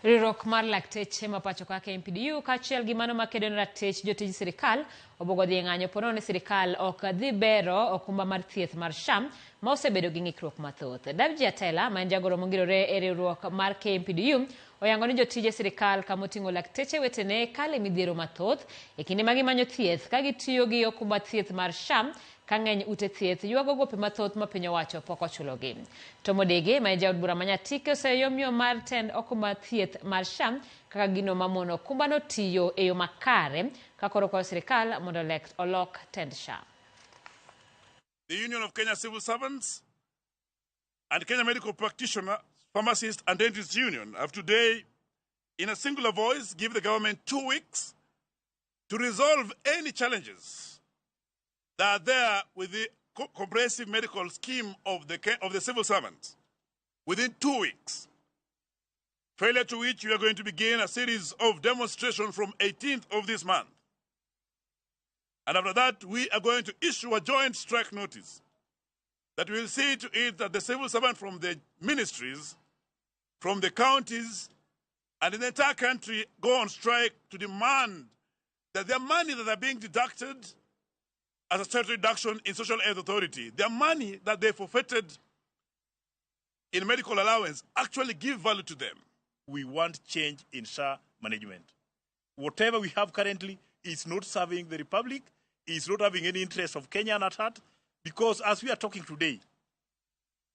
Riwruok mar Lakteche mapacho kaka MPDU kaachiel gi mano makedo ne ratich jotij sirikal obuogo dhi ng'anyo pono ni sirikal ok dhi bero okumba mar thieth mar SHA ma osebedo gi ng'ikruok mathoth. Davji Atela, ma en jagoro mongirore e riwruok mar KMPDU, oyango ni jotije sirikal kama oting'o lakteche wetene kale midhiero mathoth e kinde ma gimanyo thieth ka gitiyo gi okumba thieth mar SHA ka ng'eny ute thieth ywago gope mathoth ma piny owacho pok ochulogi. To Modege, ma en jaod bura manyatike, oseyomyom mar tend okumba thieth mar SHA kaka gino mamono okumbano tiyo e yo makare ka koro kwayo sirikal mondo olok tend SHA. The Union of Kenya Civil Servants and Kenya Medical Practitioner, Pharmacists and Dentists Union have today, in a singular voice, give the government 2 weeks to resolve any challenges that are there with the comprehensive medical scheme of the civil servants within 2 weeks. Failure to which we are going to begin a series of demonstrations from 18th of this month. And after that, we are going to issue a joint strike notice that will see to it that the civil servant from the ministries, from the counties, and in the entire country go on strike to demand that their money that are being deducted as a statutory deduction in Social Health Authority, their money that they forfeited in medical allowance, actually give value to them. We want change in SHA management. Whatever we have currently is not serving the Republic, is not having any interest of Kenya at heart, because as we are talking today,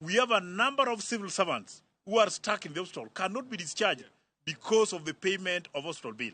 we have a number of civil servants who are stuck in the hospital, cannot be discharged because of the payment of hospital bill.